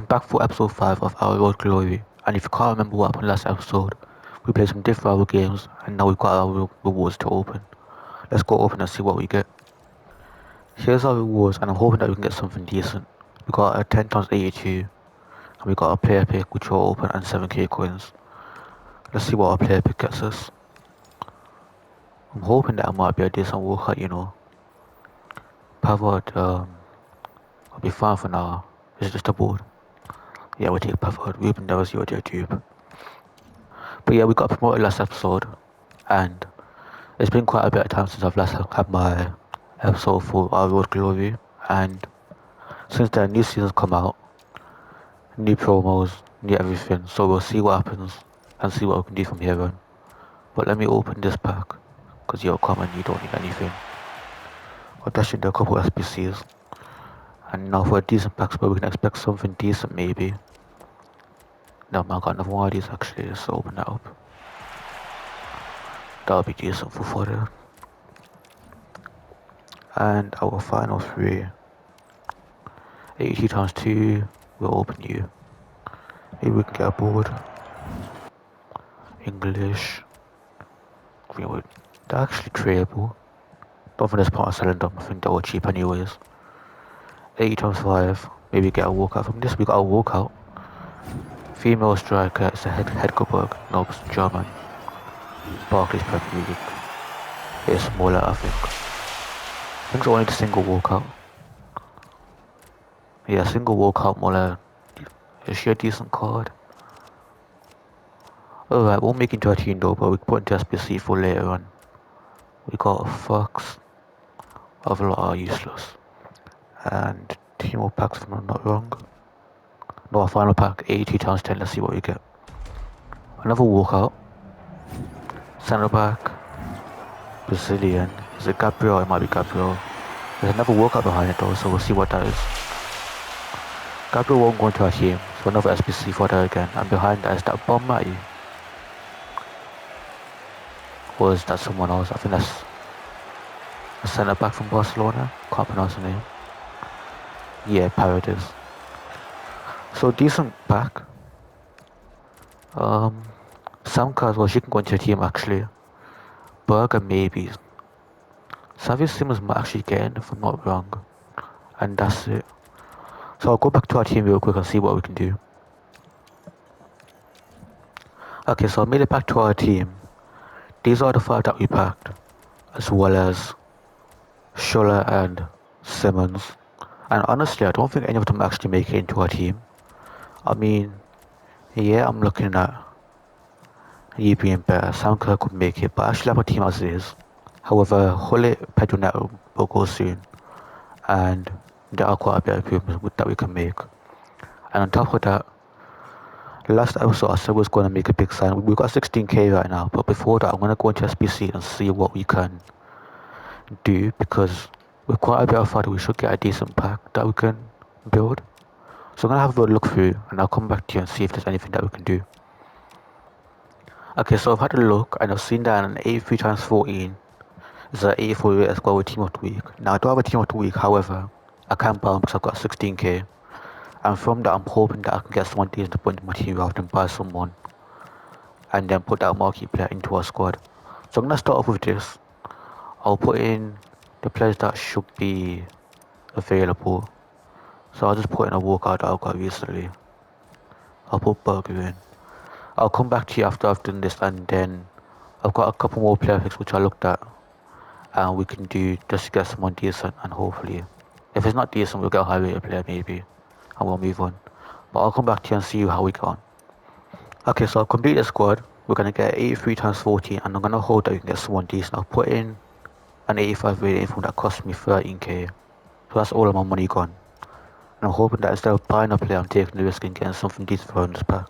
back for episode 5 of our Road Glory, and if you can't remember what happened last episode, we played some different rival games, and now we've got our rewards to open. Let's go open and see what we get. Here's our rewards, and I'm hoping that we can get something decent. We got a 10 times 82, and we got a player pick which will open and 7k coins. Let's see what our player pick gets us. I'm hoping that it might be a decent workout. Pavard, will be fine for now. Is it just a board? Yeah, we'll take Pavard. Ruben never 0 tube. But yeah, we got promoted last episode, and it's been quite a bit of time since I've last had my episode for our Road Glory, and since then, new seasons come out, new promos, new everything, so we'll see what happens and see what we can do from here on. But let me open this pack, because you're common, you don't need anything. I'll dash into a couple SBCs, and now for a decent pack where we can expect something decent maybe. No, I got another one of these actually, let's open that up. That'll be decent for fodder. And our final 3. 82 times 2 will open you. Maybe we can get a board. English. Greenwood. They're actually tradable. Don't think there's point of selling them, I think they were cheap anyways. 80 times 5. Maybe get a walkout from this. We got a walkout. Female striker, it's a Hedgeberg. Nope, it's German. Barclays Premier League. It's smaller, I think. I think it's only the single walkout. Yeah, single walkout Muller. Is she a decent card? Alright, we'll make into a team though, but we can put into SPC for later on. We got a Fox. Other lot are useless. And 2 more packs if I'm not wrong. No, our final pack, 82 times 10, let's see what we get. Another walkout. Centre back. Brazilian. Is it Gabriel? It might be Gabriel. There's another walkout behind it though, so we'll see what that is. Gabriel won't go into our team, so another SPC for that again. And behind that is that Bomb Matty. Or is that someone else? I think that's a centre back from Barcelona. Can't pronounce the name. Yeah, Paredes. So decent pack. Samka as well, she can go into your team actually. Berger maybe. Savio Simmons might actually get in if I'm not wrong. And that's it. So I'll go back to our team real quick and see what we can do. Okay, so I made it back to our team. These are the 5 that we packed. As well as Schuller and Simmons. And honestly, I don't think any of them actually make it into our team. I mean, yeah, I'm looking at you being better. Samka could make it, but I actually have a team as it is. However, Hullet, Pedro Neto will go soon. And there are quite a bit of improvements that we can make. And on top of that, last episode I said we was going to make a big sign. We've got 16k right now, but before that I'm going to go into SBC and see what we can do, because with quite a bit of fodder we should get a decent pack that we can build. So I'm going to have a look through and I'll come back to you and see if there's anything that we can do. Okay, so I've had a look and I've seen that an 83 times 14 is an 84 rate as well with Team of the Week. Now I don't have a Team of the Week, however, I can buy them because I've got 16k. And from that I'm hoping that I can get someone decent to put into my team rather than buy someone and then put that marquee player into our squad. So I'm going to start off with this. I'll put in the players that should be available. So I'll just put in a walkout that I got recently. I'll put Burger in. I'll come back to you after I've done this, and then I've got a couple more player picks which I looked at and we can do just to get someone decent, and hopefully if it's not decent we'll get a high rated player maybe and we'll move on. But I'll come back to you and see how we get on. Okay, so I've completed the squad. We're going to get 83 times 14 and I'm going to hope that we can get someone decent. I'll put in an 85 rating from that cost me 13k. So that's all of my money gone. And I'm hoping that instead of buying a player I'm taking the risk and getting something decent for this pack.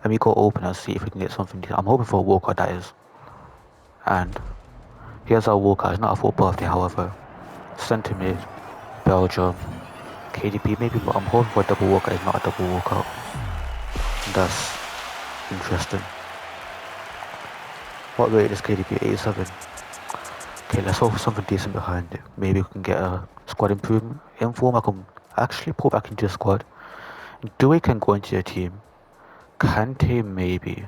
Let me go open and see if we can get something decent. I'm hoping for a walkout, that is. And here's our walkout. It's not a full birthday, however. Centre mid, Belgium, KDB maybe, but I'm hoping for a double walkout. It's not a double walkout. That's interesting. What rate is KDB? 87. Okay, let's hope for something decent behind it. Maybe we can get a squad improvement. Inform I can actually pull back into the squad. Dewey can go into your team. Kante maybe.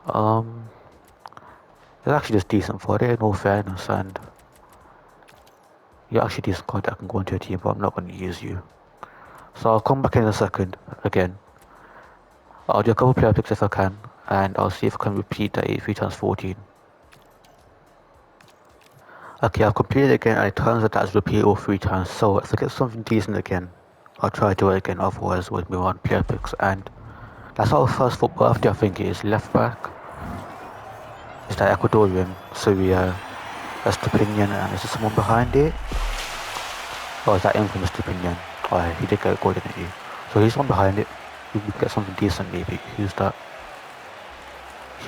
Um, it's actually just decent for it, in all fairness, and you're actually decent card that can go into your team, but I'm not going to use you. So I'll come back in a second again. I'll do a couple player picks if I can, and I'll see if I can repeat that 83 times 14. Okay, I've completed it again, and it turns out that's repeatable 3 times, so if I get something decent again, I'll try to do it again, otherwise we'll move on player picks. And that's our first football after I think it is left back. Is that Ecuadorian, Syria, Estepinian, and is there someone behind it? Or is that infamous Estepinian? Oh, he did get a goal, didn't he? So he's one behind it. We could get something decent maybe. Who's that?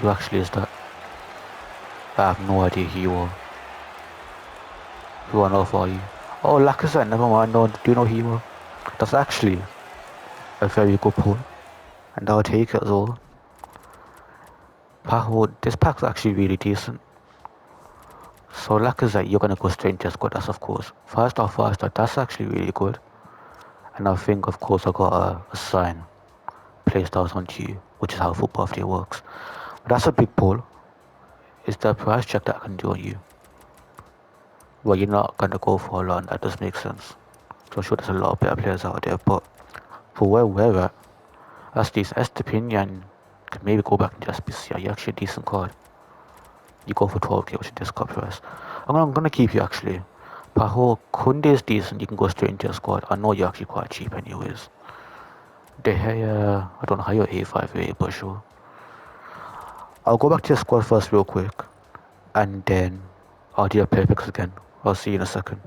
Who actually is that? I have no idea who you are. Who on earth are you? Oh, Lacazette, never mind. No, do you know who you are? That's actually a very good pull. And I'll take it as well. This pack's actually really decent. So Lacazette, you're gonna go straight into squad, that's of course. 5-star, 5-star, that's actually really good. And I think of course I gotta assign playstyles onto you, which is how football after works. But that's a big pull. Is the price check that I can do on you? Well, you're not gonna go for a lot, and that does make sense. So I'm sure there's a lot of better players out there, but for where we're at, that's decent. Estepinian can maybe go back into SPC. You're actually a decent card. You go for 12k, which is this card price. I'm gonna keep you actually. Paho Kunde is decent. You can go straight into your squad. I know you're actually quite cheap, anyways. De Gea, I don't know how you're A5 rate, but sure. I'll go back to your squad first, real quick, and then I'll do your player picks again. I'll see you in a second.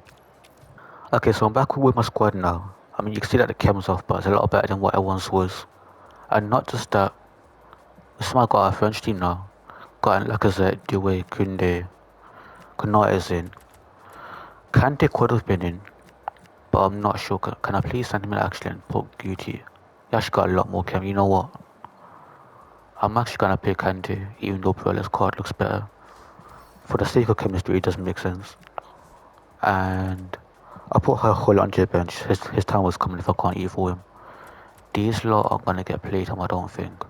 Okay, so I'm back with my squad now. I mean, you can see that the chem's off, but it's a lot better than what it once was. And not just that, this is my got our French team now. Got Lacazette, Doué, Koundé, Konate is in. Kante could have been in, but I'm not sure. Can I please send him actually and put Guti? He actually got a lot more chem. You know what? I'm actually gonna pick Kante, even though Barrella's card looks better. For the sake of chemistry, it doesn't make sense. And I put her whole onto the bench. His time was coming if I can't eat for him. These lot are gonna get played him, I don't think.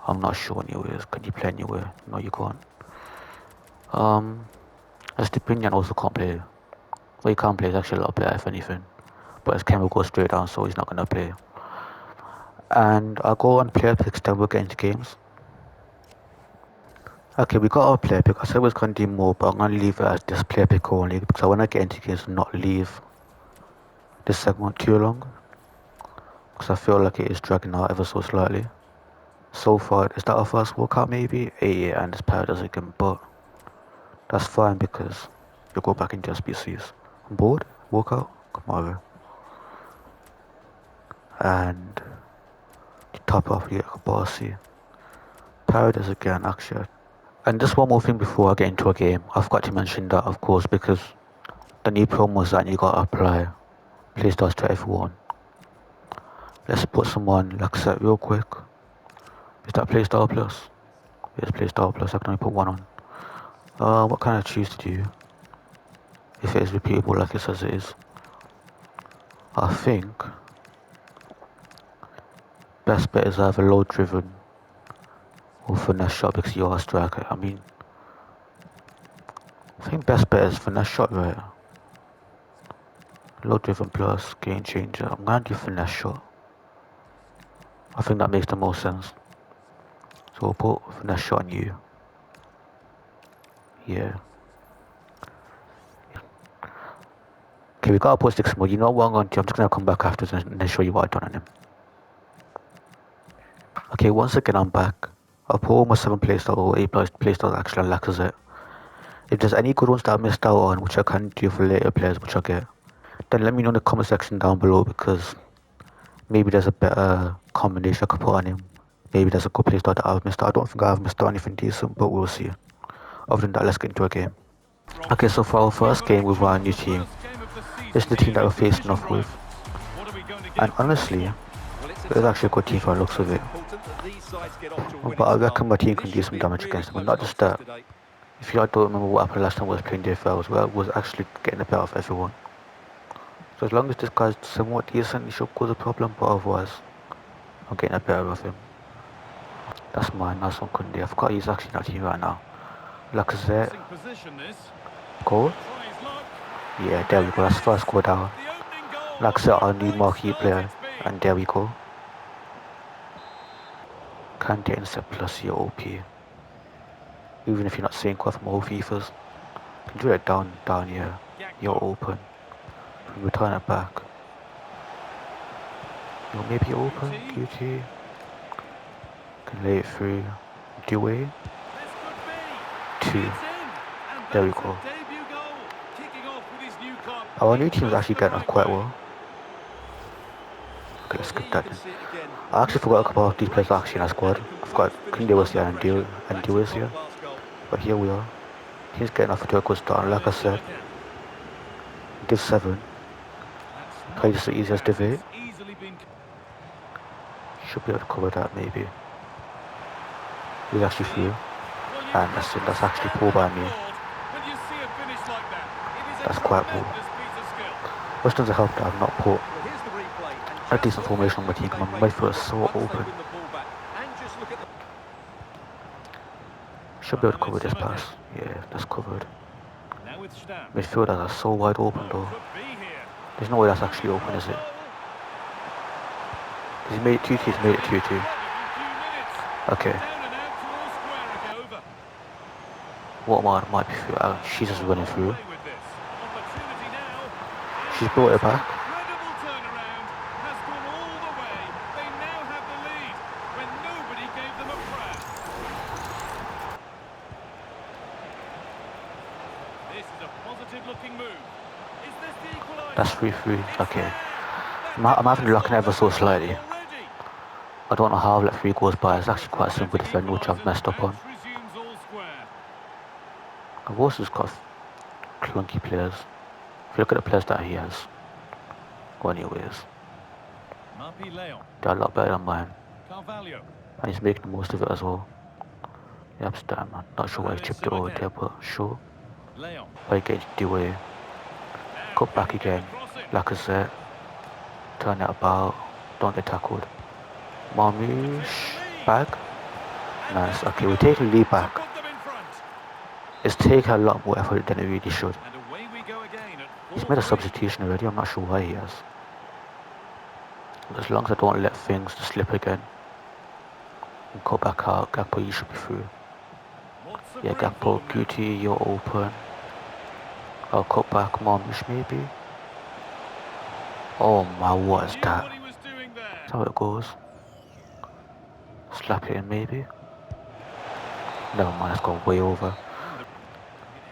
I'm not sure anyways. Can you play anywhere? No, you can't. Estepinian also can't play. Well, he can't play, he's actually a lot better if anything. But his chem will go straight down, so he's not gonna play. And I'll go on player picks, then we'll get into games. Okay, we got our player pick. I said I was gonna do more, but I'm gonna leave it as this player pick only because I wanna get into games and not leave this segment too long. Because I feel like it is dragging out ever so slightly. So far, is that our first walkout maybe? Yeah, and it's Paradise again, but that's fine because you'll go back into SBCs. I'm bored? Walkout? Come over. And top off, you get Bossy. Paradise again, actually. And just one more thing before I get into a game. I've got to mention that, of course, because the new promos that you gotta apply playstyles to everyone. Let's put someone like set real quick. Is that playstyle plus? It's playstyle plus. I can only put one on. What can I choose to do? If it is repeatable like it says it is. I think best bet is either load driven or finesse shot because you are a striker. I mean, I think best bet is finesse shot, right? Load driven plus game changer. I'm gonna do finesse shot. I think that makes the most sense. So we'll put finesse shot on you. Yeah. Okay, we gotta put 6 more. You know what I'm gonna do? I'm just gonna come back after and then show you what I've done on him. Okay, once again I'm back. I'll put all my 7 playstyle or 8 playstyles actually on Lacazette. If there's any good ones that I missed out on, which I can do for later players, which I get, then let me know in the comment section down below because maybe there's a better combination I could put on him. Maybe there's a good playstyle that I've missed out. I don't think I've missed out anything decent, but we'll see. Other than that, let's get into a game. Okay, so for our first game with our new team, this is the team that we're facing off with. And honestly, it's actually a good team for the looks of it. But I reckon my team can do some damage against them. And not just that, if you don't remember what happened last time I was playing DFL as well, was actually getting the better of everyone. So as long as this guy's somewhat decent, he should cause a problem, but otherwise, I'm getting a better of him. That's mine, that's on Kunde. I forgot he's actually not here right now. Lacazette. Goal? Yeah, there we go, that's first goal down. Lacazette, our new marquee player, and there we go. Can get insect plus your OP. Even if you're not seeing quite from all FIFAs. You can do it down here. You're open. Return it back. You're maybe open, QT. Can lay it through. Dewey. 2. There we go. Our new team's actually getting off quite well. Okay, let's skip that in. I actually forgot about these players actually in our squad. I forgot Kunde was here and Dewey was here. But here we are. He's getting off to a good start, like I said. Div 7. Play just as easy as Div 8. Should be able to cover that maybe. He's actually through. And that's it, that's actually poor by me. That's quite poor. Which doesn't help that I've not put a decent formation on my team because my midfield is so open. Should be able to cover this pass. Yeah, that's covered. Midfielders are so wide open though. There's no way that's actually open, is it? He's made it 2-2, he's made it 2-2. Okay. What might be through? She's just running through. She's brought it back. That's 3-3. Okay. I'm having to lock in ever so slightly. I don't know how I've let 3 goals by. It's actually quite simple defending, which I've messed up on. I've also just got clunky players. If you look at the players that he has. Well, anyways. They're a lot better than mine. And he's making the most of it as well. Yeah, I'm not sure why he chipped it over there, but sure. Why get Dewey. Cut back again. Lacazette. Turn it about. Don't get tackled. Marmouche. Back. Nice. Okay, we're taking the lead back. It's taking a lot more effort than it really should. He's made a substitution already. I'm not sure why he has. As long as I don't let things slip again. And cut back out. Gakpo, you should be through. Yeah, Gakpo, QT, you're open. I'll cut back, Marmouche maybe. Oh my, what is that? That's how it goes. Slap it in maybe. Never mind, it's gone way over.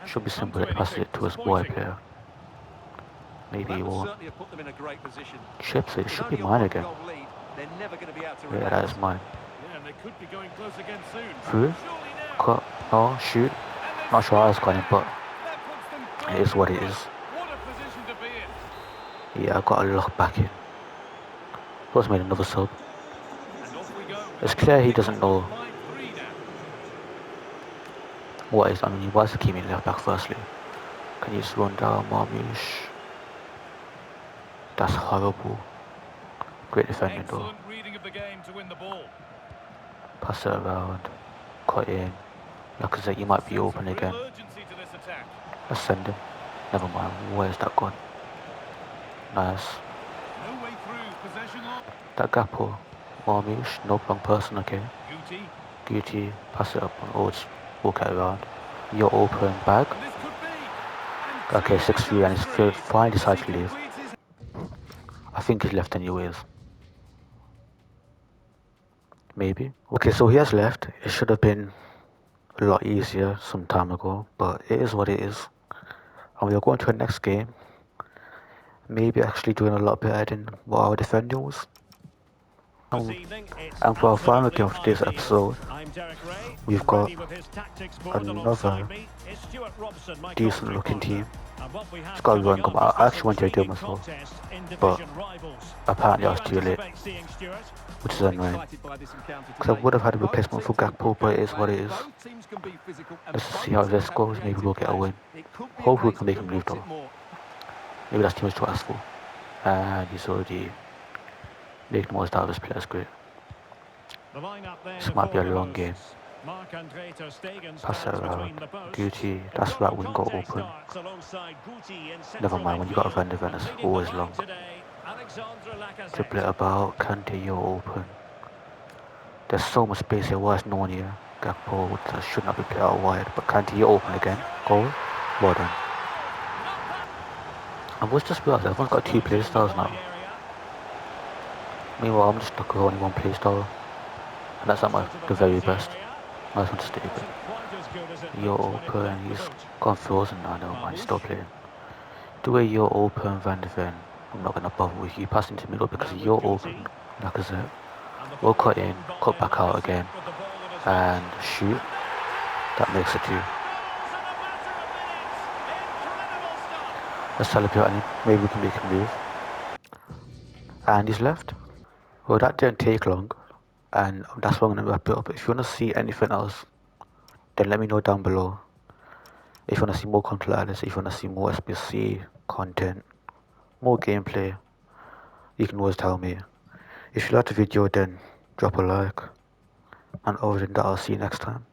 Should be simple, it passes it to his boy player. Maybe he won't. Chips it, should be mine again. Yeah, that is mine. Through? Cut? No, shoot. Not sure how it's gone in, but it is what it is. Yeah, I got a lock back in. Plus made another sub. It's clear he doesn't know what is. I mean, he was to keep me left back firstly. Can you just run down, Marmouche? That's horrible. Great defending though. Pass it around. Cut in. Lacazette, you might be open again. Let's send him. Never mind. Where's that gone? Nice. That Gakpo. Marmouche. No wrong person, okay. Guti. Pass it up on Ortg. Walk it around. You're open. Bag. Okay, 6-3 and he's finally decided to leave. I think he's left anyways. Maybe. Okay, so he has left. It should have been a lot easier some time ago, but it is what it is. And we are going to the next game. Maybe actually doing a lot better than what our defending was. And for our final game of today's episode, we've got another decent looking team. It's got to be one. I actually wanted to do it myself, but apparently I was too late, which is annoying. Because I would have had a replacement for Gakpo, but it is what it is. Let's see how this goes. Maybe we'll get a win. Hopefully we can make him leave though. Maybe that's too much to ask for. And he's already making the most out of his players. Great. The lineup then This might be for a the long game. hosts. Marc-Andre ter Stegen Pass it stands around. between the posts. Gucci. That's right, N'Golo we can go Kante open. starts alongside Guti in Never central mind, when you got a midfield. Van de Ven, And it's leading the always line long. today, Alexandre Dribble Lacazette. it about. Kante, you're open. There's so much space here. Why is no one here? Gakpo should not be played out wide. But Kante, you're open again. Goal. Well done. And what's just realised everyone's got two play Exploiting the styles now. wide area. Meanwhile, I'm just stuck with only one play style. And that's at Onto the the very penalty best. area. Nice one to It stay, but wasn't quite as good as it you're looked when it open. left the He's boot. gone frozen now. Never mind, he's still Mamouche. playing. The way you're open, Van de Ven, I'm not going to bother with you passing to middle because Now with you're open. Guti. Lacazette. And the We'll ball cut in, won by cut back out again, Lacazette with the ball at his feet. and shoot. And there it is! That makes it two. Two goals in a matter of minutes! Incredible stuff! Let's celebrate him. Maybe we can make a move. And he's left. Well, that didn't take long. And that's why I'm going to wrap it up. If you want to see anything else, then let me know down below. If you want to see more content like this, if you want to see more SBC content, more gameplay, you can always tell me. If you liked the video, then drop a like. And other than that, I'll see you next time.